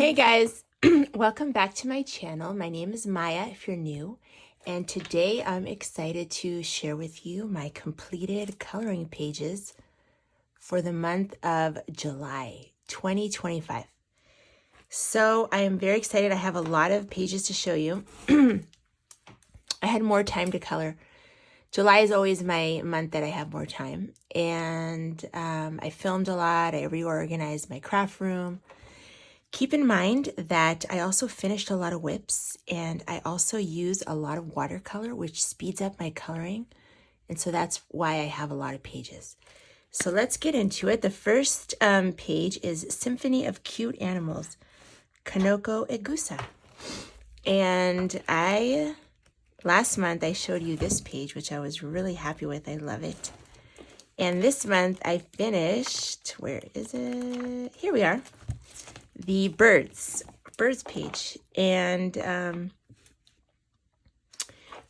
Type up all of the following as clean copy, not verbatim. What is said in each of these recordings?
Hey guys, welcome back to my channel. My name is Maya if you're new, and today I'm excited to share with you my completed coloring pages for the month of July 2025. So I am very excited. I have a lot of pages to show you. I had more time to color. July is always my month that I have more time, and I filmed a lot. I reorganized my craft room. Keep in mind that I also finished a lot of whips, and I also use a lot of watercolor, which speeds up my coloring. And so that's why I have a lot of pages. So let's get into it. The first page is Symphony of Cute Animals, Kanoko Egusa. And last month I showed you this page, which I was really happy with. I love it. And this month I finished, where is it? Here we are. The birds page, and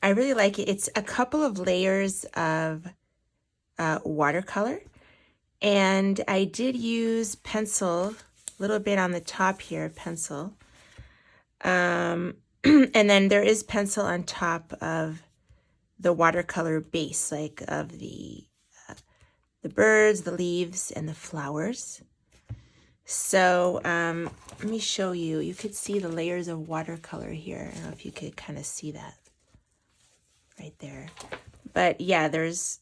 I really like it. It's a couple of layers of watercolor, and I did use pencil, a little bit on the top here, pencil, and then there is pencil on top of the watercolor base, like of the birds, the leaves, and the flowers. So let me show you. You could see the layers of watercolor here. I don't know if you could kind of see that right there. But yeah, it's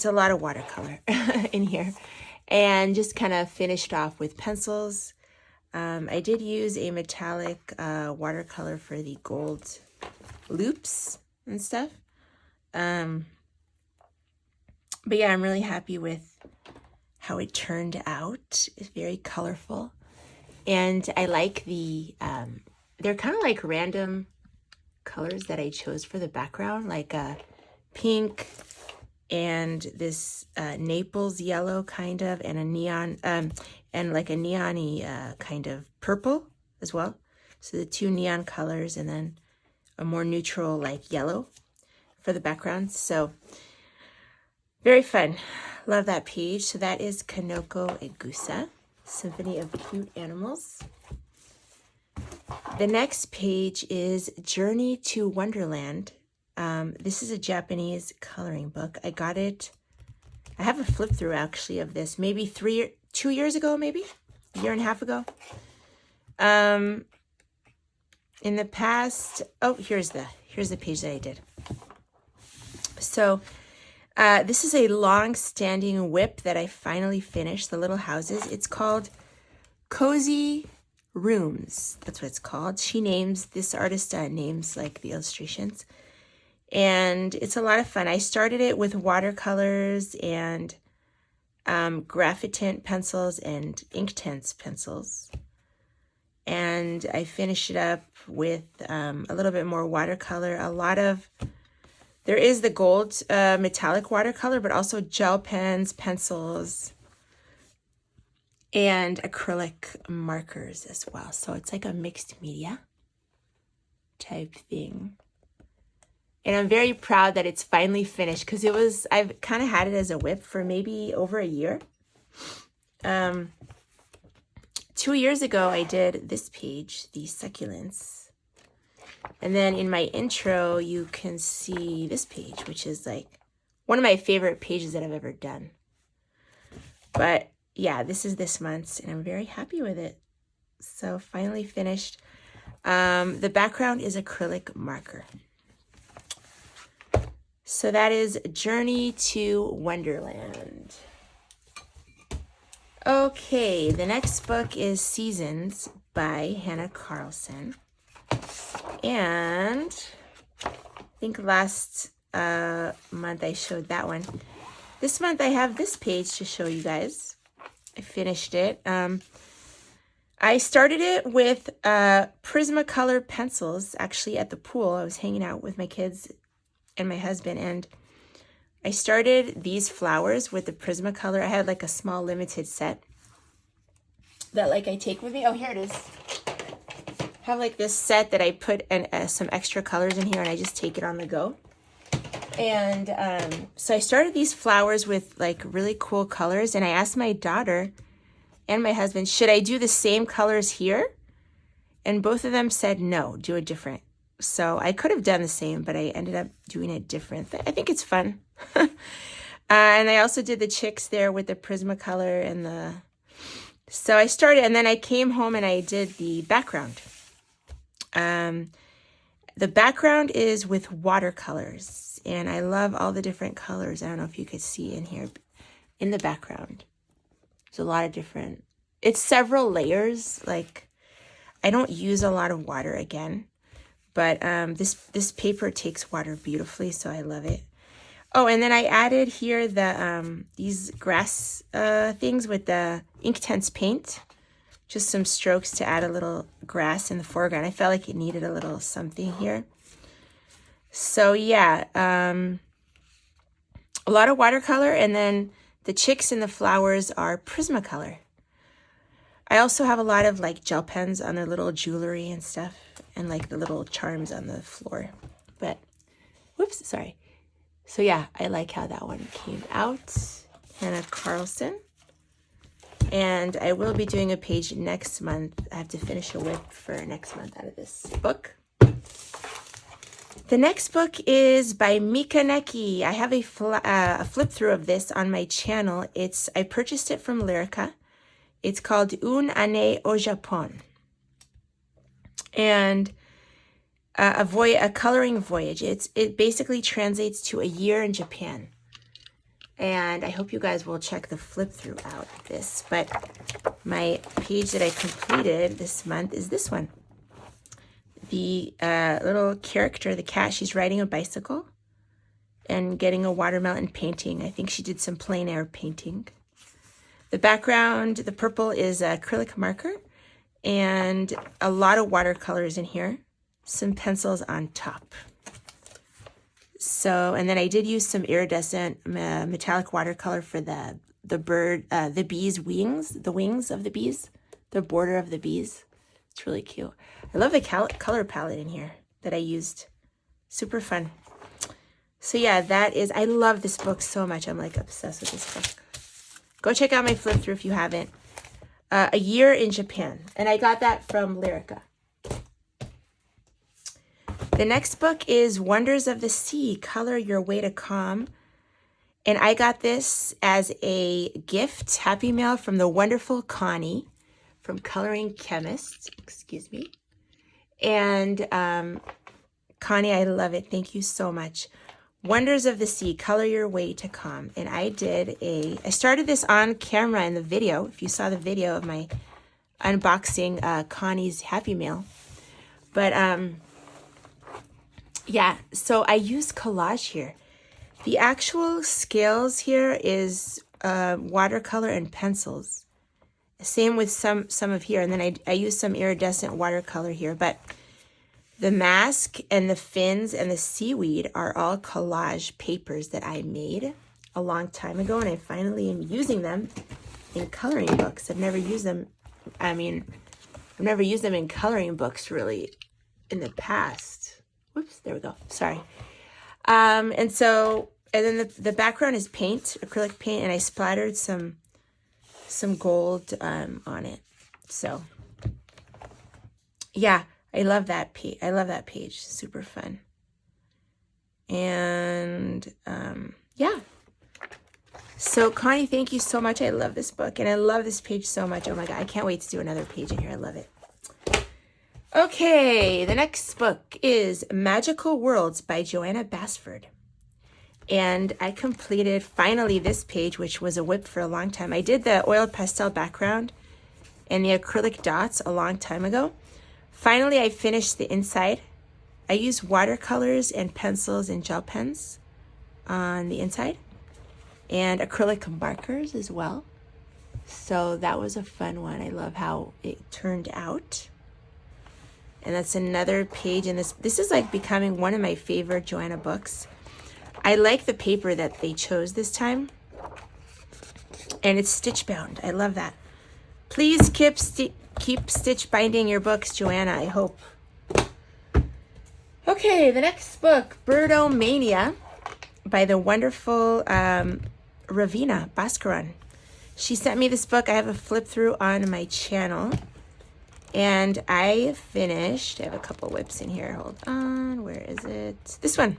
a lot of watercolor in here. And just kind of finished off with pencils. I did use a metallic watercolor for the gold loops and stuff. But yeah, I'm really happy with how it turned out. It's very colorful, and I like the they're kind of like random colors that I chose for the background, like pink and this Naples yellow kind of, and a neon and like a neon-y kind of purple as well. So the two neon colors, and then a more neutral like yellow for the background. So very fun. Love that page. So that is Kanoko Egusa, Symphony of Cute Animals. The next page is Journey to Wonderland. This is a Japanese coloring book. I got it. I have a flip through actually of this, maybe 2 years ago, maybe a year and a half ago. In the past, oh, here's the page that I did. So this is a long-standing whip that I finally finished, the little houses. It's called Cozy Rooms. That's what it's called. This artist names like the illustrations. And it's a lot of fun. I started it with watercolors and graphite pencils and Inktense pencils. And I finished it up with a little bit more watercolor, there is the gold metallic watercolor, but also gel pens, pencils, and acrylic markers as well. So it's like a mixed media type thing. And I'm very proud that it's finally finished, because I've kind of had it as a whip for maybe over a year. 2 years ago, I did this page, the succulents. And then in my intro, you can see this page, which is like one of my favorite pages that I've ever done. But yeah, this is this month's, and I'm very happy with it. So finally finished. The background is acrylic marker. So that is Journey to Wonderland. Okay, the next book is Seasons by Hannah Carlson. And I think last month I showed that one. This month I have this page to show you guys. I finished it. I started it with Prismacolor pencils, actually at the pool. I was hanging out with my kids and my husband, and I started these flowers with the Prismacolor. I had like a small limited set that like I take with me. Oh, here it is. Have like this set that I put some extra colors in here, and I just take it on the go. And so I started these flowers with like really cool colors, and I asked my daughter and my husband, should I do the same colors here and both of them said no, do it different. So I could have done the same, but I ended up doing it different. I think it's fun. And I also did the chicks there with the Prismacolor and the... So I started, and then I came home and I did the background. The background is with watercolors, and I love all the different colors. I don't know if you could see in here, in the background. There's a lot of different... It's several layers. Like, I don't use a lot of water again. But this paper takes water beautifully, so I love it. Oh, and then I added here the these grass things with the Inktense paint. Just some strokes to add a little grass in the foreground. I felt like it needed a little something here. So yeah, a lot of watercolor, and then the chicks and the flowers are Prismacolor. I also have a lot of like gel pens on their little jewelry and stuff, and like the little charms on the floor. But, whoops, sorry. So yeah, I like how that one came out. Hannah Carlson. And I will be doing a page next month. I have to finish a whip for next month out of this book. The next book is by Mika Neki. I have a flip through of this on my channel. I purchased it from Lyrica. It's called Une année au Japon. And a coloring voyage. It basically translates to a year in Japan. And I hope you guys will check the flip through out of this. But my page that I completed this month is this one. The little character, the cat, she's riding a bicycle and getting a watermelon painting. I think she did some plein air painting. The background, the purple is acrylic marker and a lot of watercolors in here. Some pencils on top. So, and then I did use some iridescent metallic watercolor for the bird, the bee's wings, the wings of the bees, the border of the bees. It's really cute. I love the color palette in here that I used. Super fun. So yeah, I love this book so much. I'm like obsessed with this book. Go check out my flip through if you haven't. A Year in Japan. And I got that from Lyrica. The next book is Wonders of the Sea, Color Your Way to Calm. And I got this as a gift, happy mail from the wonderful Connie from Coloring Chemist. Excuse me. And Connie, I love it. Thank you so much. Wonders of the Sea, Color Your Way to Calm. And I started this on camera in the video. If you saw the video of my unboxing Connie's Happy Mail. But yeah, so I use collage here. The actual scales here is watercolor and pencils. Same with some of here. And then I use some iridescent watercolor here. But the mask and the fins and the seaweed are all collage papers that I made a long time ago. And I finally am using them in coloring books. I've never used them. I've never used them in coloring books really in the past. Whoops, there we go. Sorry. And then the background is paint, acrylic paint, and I splattered some gold on it. So yeah, I love that page. I love that page. Super fun. And yeah. So Connie, thank you so much. I love this book and I love this page so much. Oh my God, I can't wait to do another page in here. I love it. Okay, the next book is Magical Worlds by Joanna Basford. And I completed finally this page, which was a whip for a long time. I did the oil pastel background and the acrylic dots a long time ago. Finally, I finished the inside. I used watercolors and pencils and gel pens on the inside and acrylic markers as well. So that was a fun one. I love how it turned out. And that's another page in this. This is like becoming one of my favorite Joanna books. I like the paper that they chose this time. And it's stitch bound. I love that. Please keep stitch binding your books, Joanna, I hope. Okay, the next book, Berto Mania by the wonderful Ravina Bhaskaran. She sent me this book. I have a flip through on my channel. And I finished, I have a couple whips in here. Hold on, where is it? This one,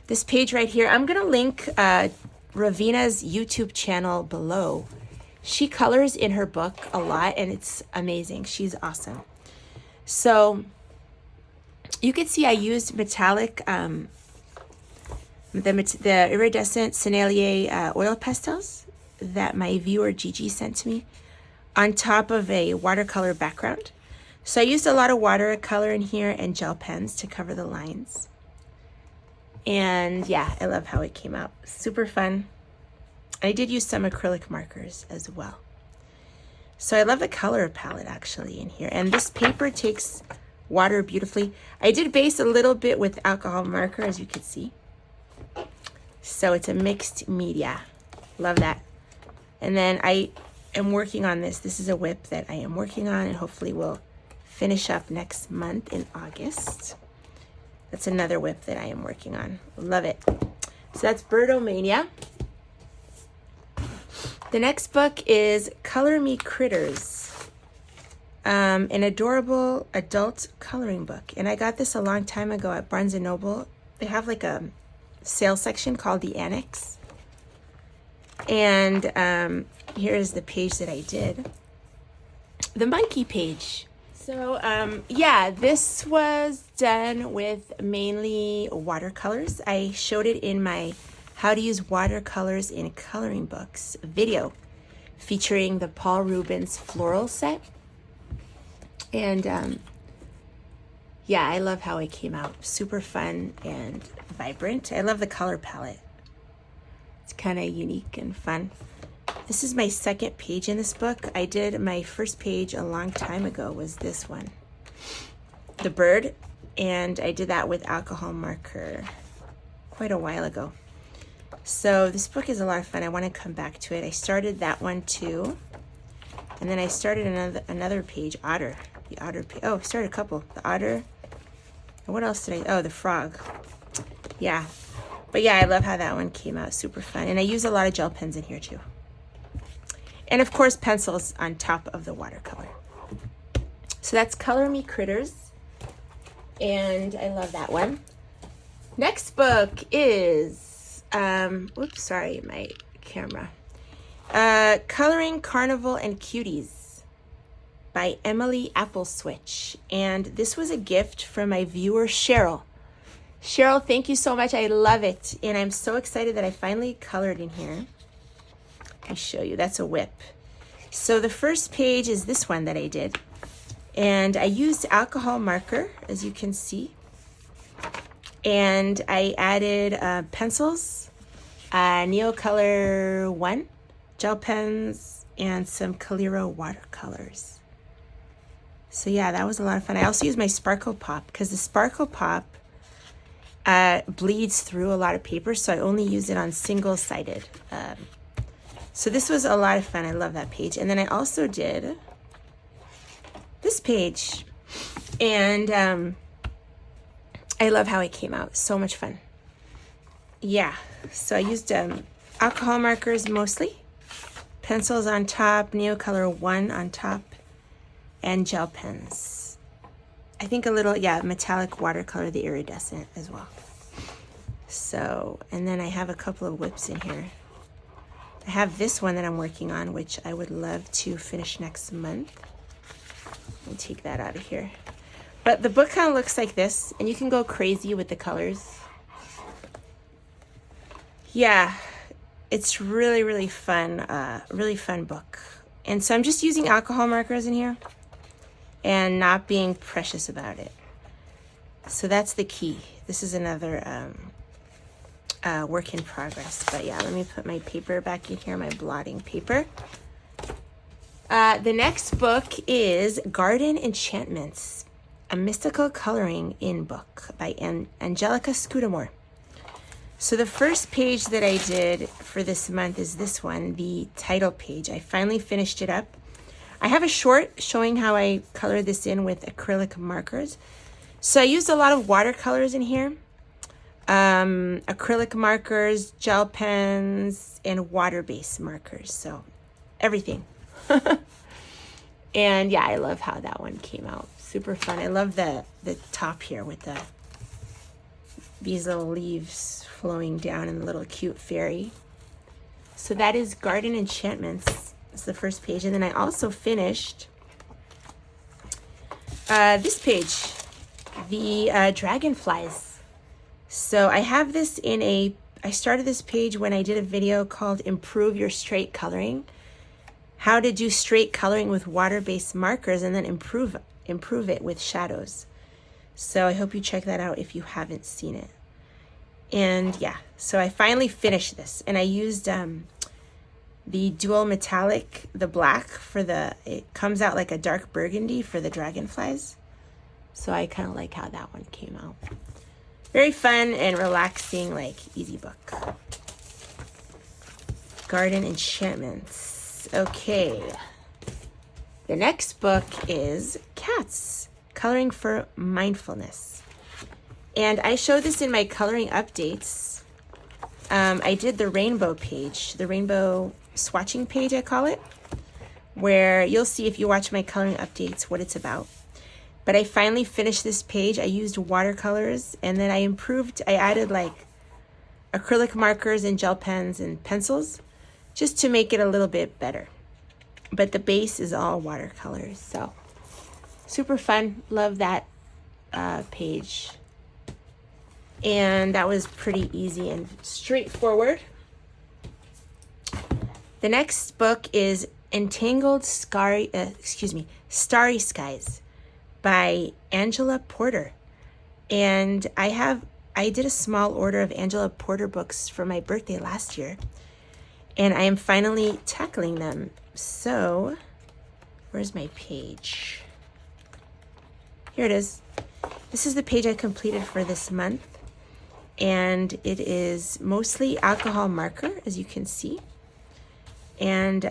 this page right here. I'm gonna link Ravina's YouTube channel below. She colors in her book a lot and it's amazing. She's awesome. So you can see I used metallic, the iridescent Sennelier oil pastels that my viewer Gigi sent to me on top of a watercolor background. So I used a lot of watercolor in here and gel pens to cover the lines. And yeah, I love how it came out. Super fun. I did use some acrylic markers as well. So I love the color palette actually in here. And this paper takes water beautifully. I did base a little bit with alcohol marker, as you can see. So it's a mixed media. Love that. And then I am working on this. This is a whip that I am working on and hopefully will finish up next month in August. That's another whip that I am working on. Love it. So that's Berto Mania. The next book is Color Me Critters, an adorable adult coloring book. And I got this a long time ago at Barnes & Noble. They have like a sale section called the Annex. And here is the page that I did. The monkey page. So yeah, this was done with mainly watercolors. I showed it in my How to Use Watercolors in Coloring Books video featuring the Paul Rubens floral set. And yeah, I love how it came out. Super fun and vibrant. I love the color palette. It's kind of unique and fun. This is my second page in this book. I did my first page a long time ago, was this one, the bird, and I did that with alcohol marker quite a while ago. So this book is a lot of fun. I want to come back to it. I started that one too, and then I started another page, otter. The otter page. Oh, I started a couple. The otter. And what else did I? Oh, the frog. Yeah, but yeah, I love how that one came out. Super fun, and I use a lot of gel pens in here too. And of course, pencils on top of the watercolor. So that's Color Me Critters. And I love that one. Next book is, oops, sorry, my camera. Coloring Carnival and Cuties by Emily Appleswitch. And this was a gift from my viewer, Cheryl. Cheryl, thank you so much. I love it. And I'm so excited that I finally colored in here. Let me show you. That's a whip. So the first page is this one that I did. And I used alcohol marker, as you can see. And I added pencils, Neocolor 1, gel pens, and some Calero watercolors. So yeah, that was a lot of fun. I also used my Sparkle Pop because the Sparkle Pop bleeds through a lot of paper, so I only use it on single-sided. So this was a lot of fun. I love that page. And then I also did this page. And I love how it came out. So much fun. Yeah. So I used alcohol markers mostly. Pencils on top. Neocolor 1 on top. And gel pens. I think a little, yeah, metallic watercolor, the iridescent as well. So, and then I have a couple of whips in here. I have this one that I'm working on, which I would love to finish next month. Let me take that out of here. But the book kind of looks like this, and you can go crazy with the colors. Yeah, it's really, really fun book. And so I'm just using alcohol markers in here and not being precious about it. So that's the key. This is another work in progress. But yeah, let me put my paper back in here, my blotting paper. The next book is Garden Enchantments, a mystical coloring in book by Angelica Scudamore. So the first page that I did for this month is this one, the title page. I finally finished it up. I have a short showing how I color this in with acrylic markers. So I used a lot of watercolors in here. Acrylic markers, gel pens, and water-based markers. So everything. And yeah, I love how that one came out. Super fun. I love the top here with these little leaves flowing down and the little cute fairy. So that is Garden Enchantments. It's the first page. And then I also finished this page, the dragonflies. So I have this I started this page when I did a video called Improve Your Straight Coloring. How to do straight coloring with water-based markers and then improve it with shadows. So I hope you check that out if you haven't seen it. And yeah, so I finally finished this, and I used the dual metallic, the black for it comes out like a dark burgundy for the dragonflies. So I kind of like how that one came out. Very fun and relaxing, like easy book. Garden Enchantments. Okay. The next book is Cats, Coloring for Mindfulness. And I show this in my coloring updates. I did the rainbow page, the rainbow swatching page, I call it, where you'll see if you watch my coloring updates what it's about. But I finally finished this page. I used watercolors, and then I added like acrylic markers and gel pens and pencils just to make it a little bit better. But the base is all watercolors, so super fun. Love that page. And that was pretty easy and straightforward. The next book is Entangled Starry Skies by Angela Porter. And I did a small order of Angela Porter books for my birthday last year, and I am finally tackling them. So, where's my page? Here it is. This is the page I completed for this month, and it is mostly alcohol marker, as you can see. And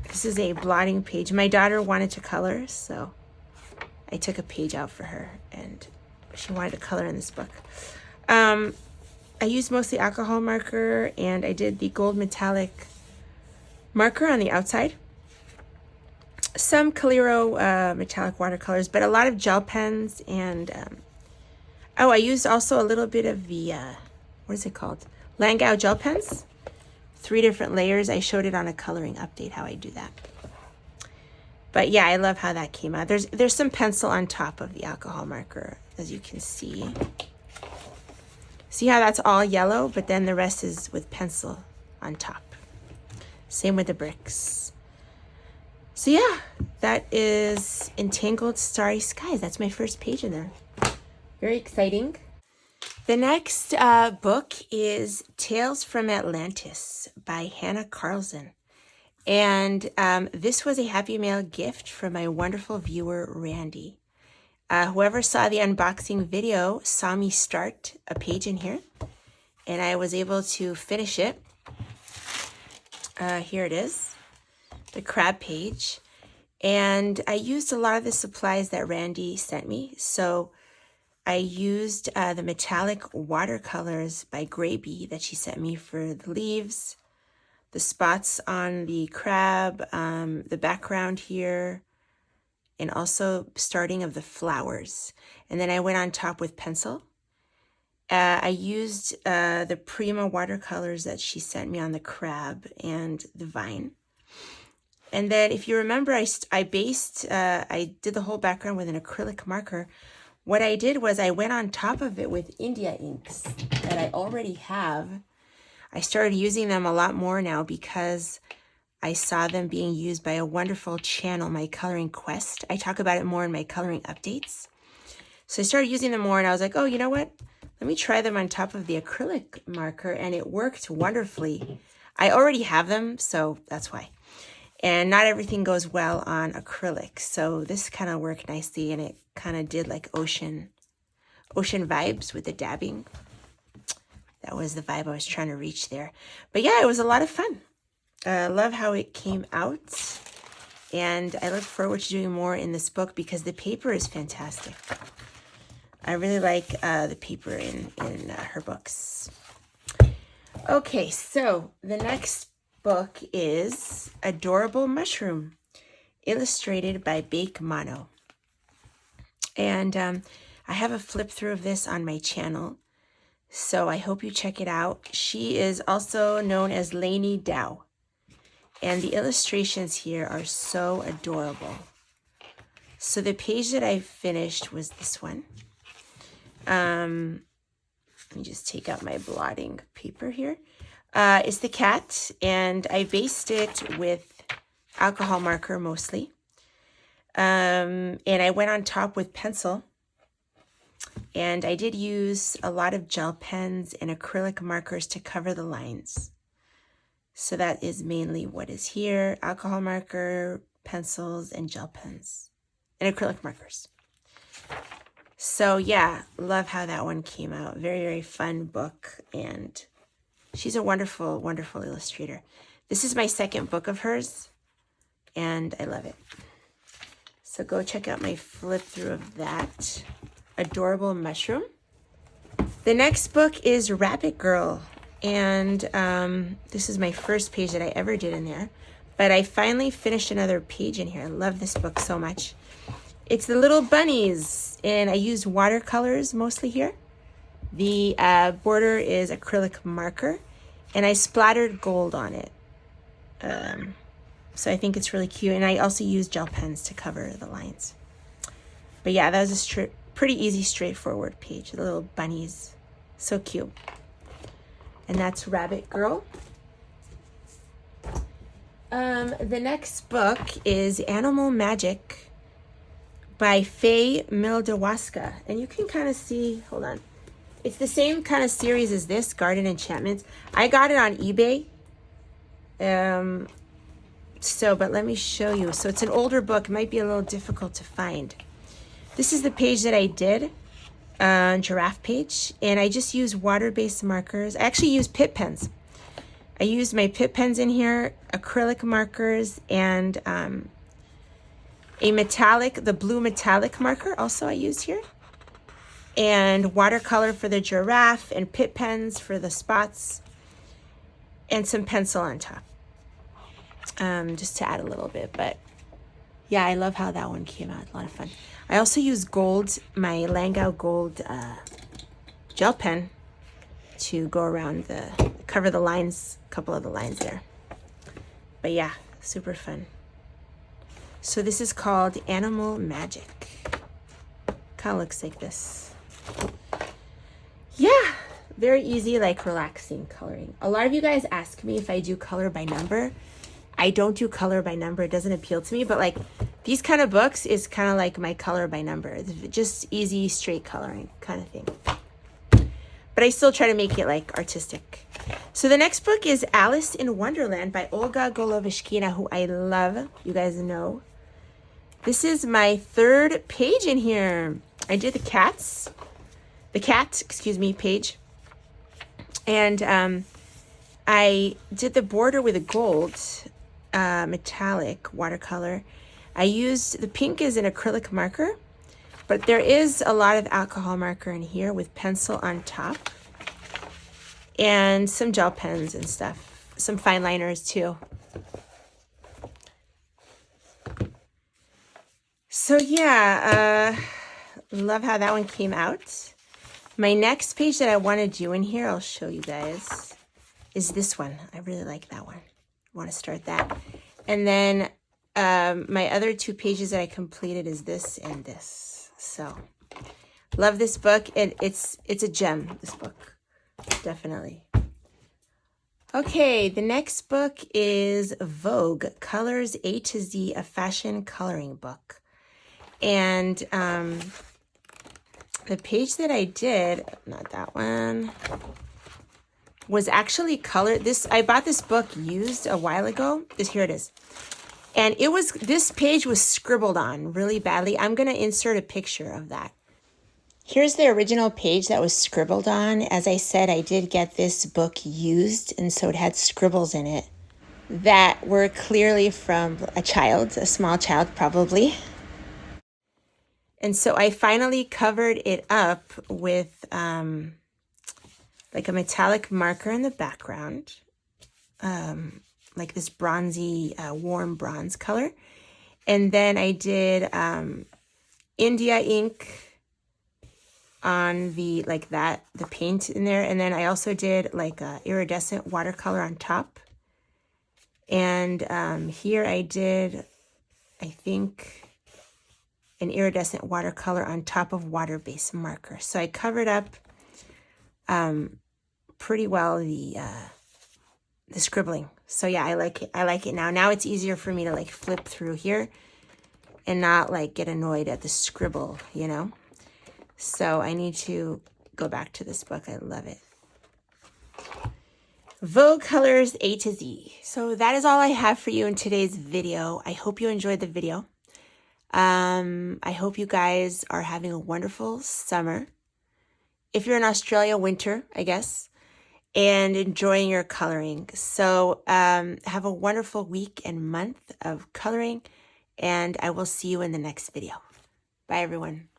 this is a blotting page. My daughter wanted to color, so I took a page out for her, and she wanted to color in this book. I used mostly alcohol marker, and I did the gold metallic marker on the outside. Some Calero metallic watercolors, but a lot of gel pens, and I used also a little bit of the, what is it called? Langau gel pens. 3 different layers. I showed it on a coloring update how I do that. But yeah, I love how that came out. There's some pencil on top of the alcohol marker, as you can see. See how that's all yellow, but then the rest is with pencil on top. Same with the bricks. So yeah, that is Entangled Starry Skies. That's my first page in there. Very exciting. The next book is Tales from Atlantis by Hannah Carlson. And this was a Happy Mail gift from my wonderful viewer, Randy. Whoever saw the unboxing video saw me start a page in here, and I was able to finish it. Here it is, the crab page. And I used a lot of the supplies that Randy sent me. So I used the metallic watercolors by Graby that she sent me for the leaves, the spots on the crab, the background here, and also starting of the flowers. And then I went on top with pencil. I used the Prima watercolors that she sent me on the crab and the vine. And then if you remember, I did the whole background with an acrylic marker. What I did was I went on top of it with India inks that I already have. I started using them a lot more now because I saw them being used by a wonderful channel, My Coloring Quest. I talk about it more in my coloring updates. So I started using them more, and I was like, oh, you know what? Let me try them on top of the acrylic marker, and it worked wonderfully. I already have them, so that's why. And not everything goes well on acrylic, so this kind of worked nicely, and it kind of did like ocean vibes with the dabbing. That was the vibe I was trying to reach there. But yeah, it was a lot of fun. I love how it came out, and I look forward to doing more in this book because the paper is fantastic. I really like the paper in her books. Okay, so the next book is Adorable Mushroom illustrated by Berto Mania. And I have a flip through of this on my channel, so I hope you check it out. She is also known as Lainey Dow, and the illustrations here are so adorable. So the page that I finished was this one. Let me just take out my blotting paper here. It's the cat, and I based it with alcohol marker mostly. And I went on top with pencil. And I did use a lot of gel pens and acrylic markers to cover the lines. So that is mainly what is here: alcohol marker, pencils, and gel pens, and acrylic markers. So yeah, love how that one came out. Very, very fun book, and she's a wonderful, wonderful illustrator. This is my second book of hers, and I love it. So go check out my flip through of that adorable mushroom. The next book is Rabbit Girl, and this is my first page that I ever did in there, but I finally finished another page in here. I love this book so much. It's the little bunnies, and I used watercolors mostly here. The border is acrylic marker, and I splattered gold on it. So I think it's really cute, and I also used gel pens to cover the lines. But yeah, that was a pretty easy, straightforward page. The little bunnies, so cute. And that's Rabbit Girl. The next book is Animal Magic by Faye Mildewaska. And you can kind of see, hold on. It's the same kind of series as this, Garden Enchantments. I got it on eBay. But let me show you. So it's an older book. It might be a little difficult to find. This is the page that I did, giraffe page, and I just used water-based markers. I actually used Pitt pens. I used my Pitt pens in here, acrylic markers, and the blue metallic marker also I used here, and watercolor for the giraffe, and Pitt pens for the spots, and some pencil on top, just to add a little bit. But yeah, I love how that one came out. A lot of fun. I also used gold, my Langau gold gel pen, to go around cover the lines, a couple of the lines there. But yeah, super fun. So this is called Animal Magic. Kind of looks like this. Yeah, very easy, like relaxing coloring. A lot of you guys ask me if I do color by number. I don't do color by number. It doesn't appeal to me, but like these kind of books is kind of like my color by number. It's just easy, straight coloring kind of thing. But I still try to make it like artistic. So the next book is Alice in Wonderland by Olga Golovishkina, who I love. You guys know. This is my third page in here. I did the cat, page. And I did the border with a gold metallic watercolor. I used, the pink is an acrylic marker, but there is a lot of alcohol marker in here with pencil on top, and some gel pens and stuff, some fine liners too. So yeah, love how that one came out. My next page that I want to do in here, I'll show you guys, is this one. I really like that one. I want to start that. And then my other two pages that I completed is this and this. So love this book. It's a gem, this book, definitely. Okay, the next book is Vogue Colors A to Z, a fashion coloring book. And the page that I did, not that one, was actually colored. I bought this book used a while ago. Here it is. And this page was scribbled on really badly. I'm going to insert a picture of that. Here's the original page that was scribbled on. As I said, I did get this book used, and so it had scribbles in it that were clearly from a small child probably. And so I finally covered it up with like a metallic marker in the background, like this bronzy, warm bronze color. And then I did India ink on the, like that, the paint in there. And then I also did like a iridescent watercolor on top. And here I did, I think, an iridescent watercolor on top of water-based marker. So I covered up pretty well the scribbling. So yeah, I like it. I like it now. Now it's easier for me to like flip through here and not like get annoyed at the scribble, you know? So I need to go back to this book. I love it. Vogue Colors A to Z. So that is all I have for you in today's video. I hope you enjoyed the video. I hope you guys are having a wonderful summer. If you're in Australia, winter, I guess, and enjoying your coloring. So have a wonderful week and month of coloring, and I will see you in the next video. Bye, everyone.